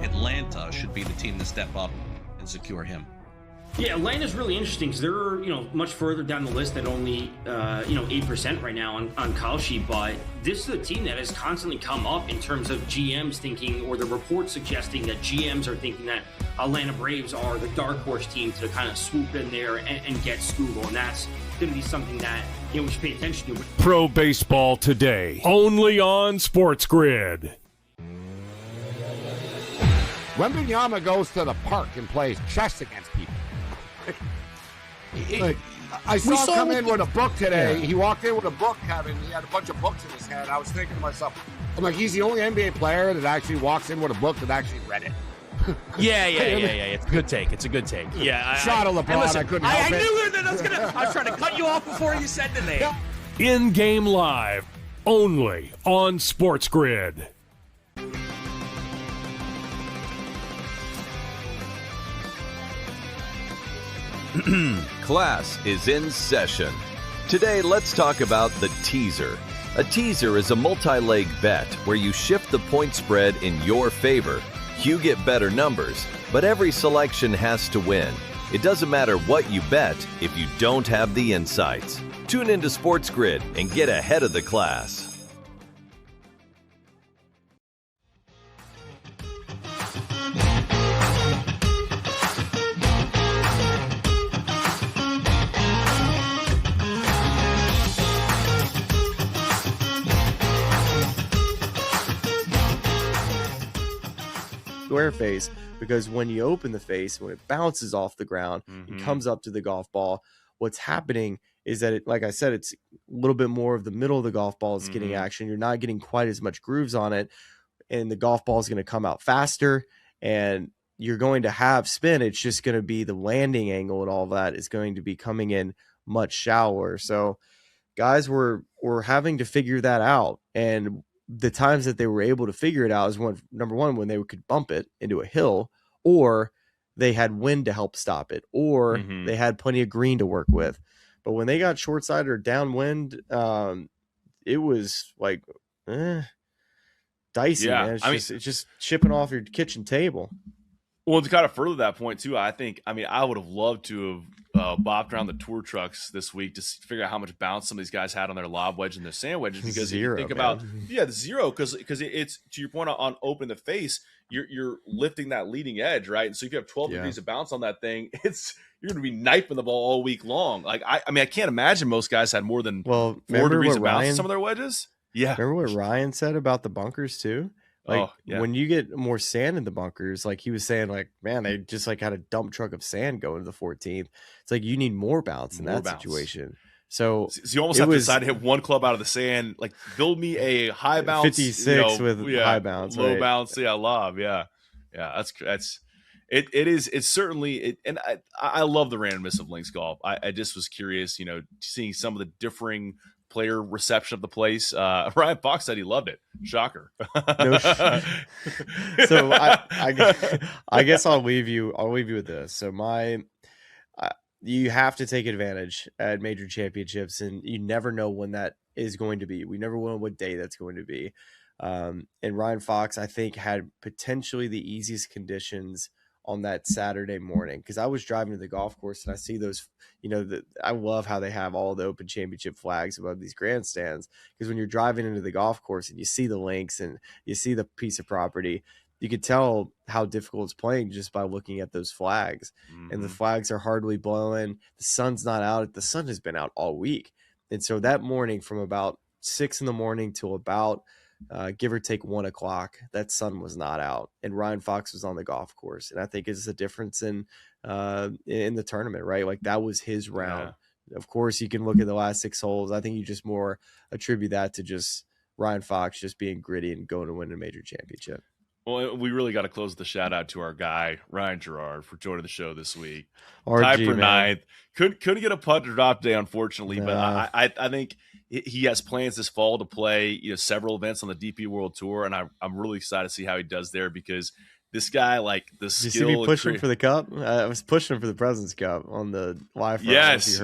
S10: Atlanta should be the team to step up and secure him.
S11: Yeah, Atlanta's really interesting because they're much further down the list at only 8% right now on Call Sheet, but this is a team that has constantly come up in terms of GMs thinking, or the reports suggesting that GMs are thinking that Atlanta Braves are the dark horse team to kind of swoop in there and get Scoogle, and that's going to be something that we should pay attention to.
S9: Pro Baseball Today, only on SportsGrid.
S12: Wembanyama goes to the park and plays chess against people. I saw him come in with a book today. Yeah. He walked in with a book, Kevin. He had a bunch of books in his hand. I was thinking to myself, I'm like, he's the only NBA player that actually walks in with a book that actually read it.
S13: Yeah. It's a good take. Yeah.
S12: Shot of LeBron. Listen, I couldn't help it.
S13: I knew that I was trying to cut you off before you said the name.
S9: In-game live, only on SportsGrid.
S14: Class is in session. Today, let's talk about the teaser. A teaser is a multi-leg bet where you shift the point spread in your favor. You get better numbers, but every selection has to win. It doesn't matter what you bet if you don't have the insights. Tune into SportsGrid and get ahead of the class.
S4: square face, because when you open the face, when it bounces off the ground and comes up to the golf ball, what's happening is that it, like I said, it's a little bit more of the middle of the golf ball is getting action. You're not getting quite as much grooves on it, and the golf ball is going to come out faster, and you're going to have spin. It's just going to be the landing angle and all that is going to be coming in much shallower. So guys were having to figure that out. And the times that they were able to figure it out is number one, when they could bump it into a hill, or they had wind to help stop it, or they had plenty of green to work with. But when they got short side or downwind, it was like dicey, man. It's just chipping off your kitchen table.
S7: Well, to kind of further that point too, I would have loved to have bopped around the tour trucks this week to figure out how much bounce some of these guys had on their lob wedge and their sand wedges, because
S4: Zero,
S7: you think
S4: man.
S7: about the zero, because it's, to your point on open the face, you're lifting that leading edge, right? And so if you have 12 degrees of bounce on that thing, you're going to be knifing the ball all week long. Like I can't imagine most guys had more than 4 degrees of bounce on some of their wedges. Yeah,
S4: remember what Ryan said about the bunkers too? Like when you get more sand in the bunkers, like he was saying, like, man, they just like had a dump truck of sand going to the 14th. It's like you need more bounce in that situation. So
S7: you almost have to decide to hit one club out of the sand, like build me a high bounce
S4: 56 with high bounce,
S7: low bounce, lob, that's it's certainly and I love the randomness of links golf. I just was curious, seeing some of the differing player reception of the place. Ryan Fox said he loved it. Shocker.
S4: So I guess I'll leave you with this. So you have to take advantage at major championships, and you never know when that is going to be. We never know what day that's going to be. And Ryan Fox, I think, had potentially the easiest conditions on that Saturday morning, because I was driving to the golf course and I see those, I love how they have all the Open Championship flags above these grandstands, because when you're driving into the golf course and you see the links and you see the piece of property, you could tell how difficult it's playing just by looking at those flags. And the flags are hardly blowing. The sun's not out. The sun has been out all week. And so that morning, from about 6 a.m. till about give or take 1 o'clock, that sun was not out, and Ryan Fox was on the golf course. And I think it's a difference in the tournament, right? Like that was his round. Of course, you can look at the last 6 holes. I think you just more attribute that to just Ryan Fox just being gritty and going to win a major championship.
S7: Well, we really got to close the shout out to our guy, Ryan Gerard, for joining the show this week.
S4: RG,
S7: tied for
S4: man.
S7: 9th. Couldn't get a putt to drop today, unfortunately, but I think he has plans this fall to play several events on the DP World Tour, and I'm really excited to see how he does there, because this guy, like the skill.
S4: Did you see me pushing for the cup? I was pushing for the President's Cup on the live.
S7: Yes.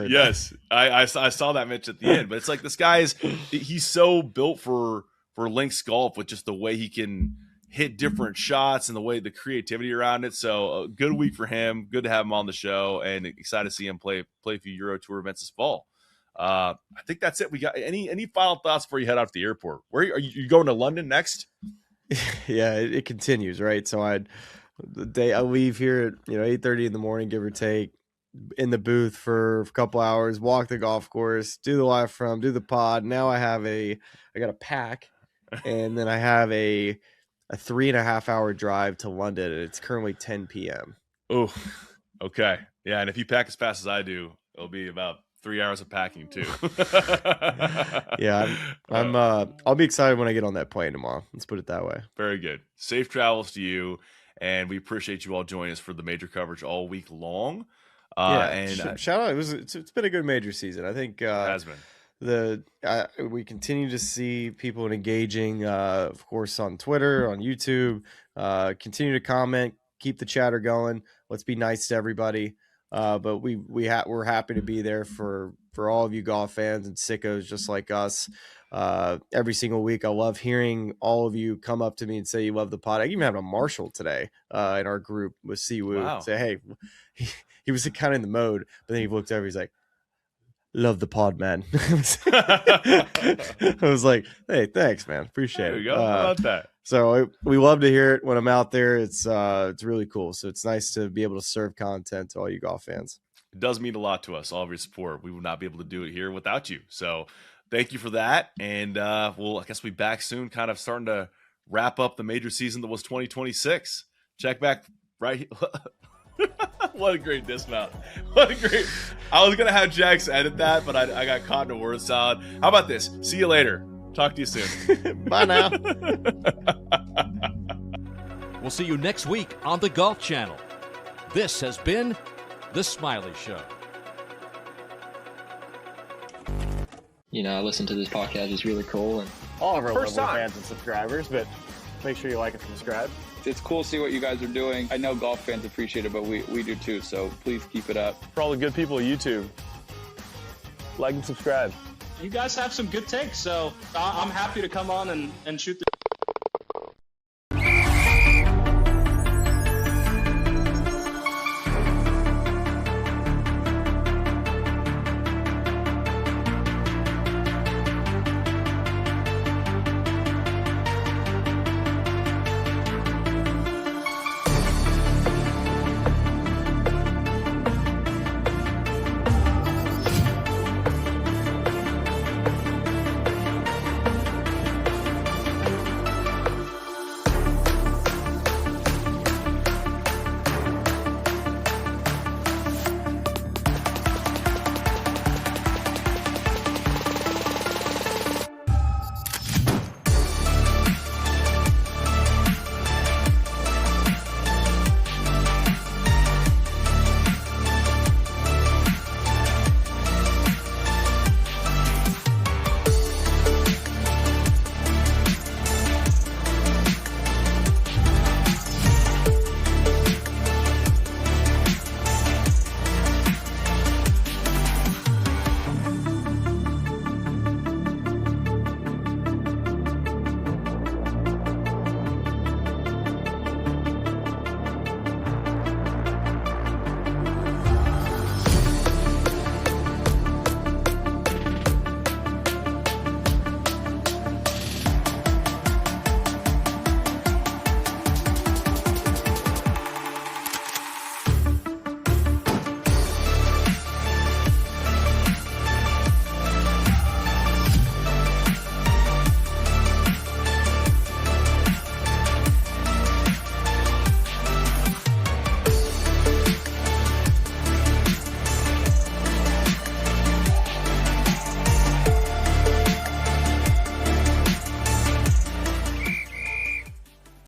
S7: I saw that, Mitch, at the end. But it's like this guy he's so built for links golf, with just the way he can hit different shots and the creativity around it. So a good week for him. Good to have him on the show, and excited to see him play a few Euro Tour events this fall. I think that's it. We got any final thoughts before you head out to the airport? Where are you going to London next?
S4: Yeah, it continues, right? So I leave here at 8:30 in the morning, give or take, in the booth for a couple hours, walk the golf course, do the live from, do the pod. Now I got a pack, and then I have a 3.5 hour drive to London, and it's currently 10 p.m.
S7: Oh, okay. Yeah, and if you pack as fast as I do, it'll be about 3 hours of packing too.
S4: Yeah, I'll be excited when I get on that plane tomorrow. Let's put it that way.
S7: Very good. Safe travels to you, and we appreciate you all joining us for the major coverage all week long.
S4: Shout out! It's been a good major season. I think
S7: it has been.
S4: We continue to see people engaging, of course, on Twitter, on YouTube. Continue to comment, keep the chatter going. Let's be nice to everybody. But we're happy to be there for all of you golf fans and sickos just like us. Every single week, I love hearing all of you come up to me and say you love the pod. I even had a Marshall today in our group with Siwoo.
S7: Wow.
S4: Say, hey, he was kind of in the mode, but then he looked over. He's like, love the pod, man. I was like, hey, thanks, man. Appreciate it.
S7: There you go. How about that?
S4: So we love to hear it when I'm out there. It's really cool. So it's nice to be able to serve content to all you golf fans.
S7: It does mean a lot to us, all of your support. We would not be able to do it here without you. So thank you for that. And I guess we'll be back soon, kind of starting to wrap up the major season that was 2026. Check back right. What a great dismount. What a great. I was going to have Jax edit that, but I got caught in a word salad. How about this? See you later. Talk to you soon.
S4: Bye now.
S1: We'll see you next week on the Golf Channel. This has been The Smylie Show.
S16: You know, I listen to this podcast. It's really cool. And
S17: all of our local fans and subscribers, but make sure you like and subscribe.
S18: It's cool to see what you guys are doing. I know golf fans appreciate it, but we do too, so please keep it up.
S17: For all the good people at YouTube, like and subscribe.
S19: You guys have some good takes, so I'm happy to come on and shoot the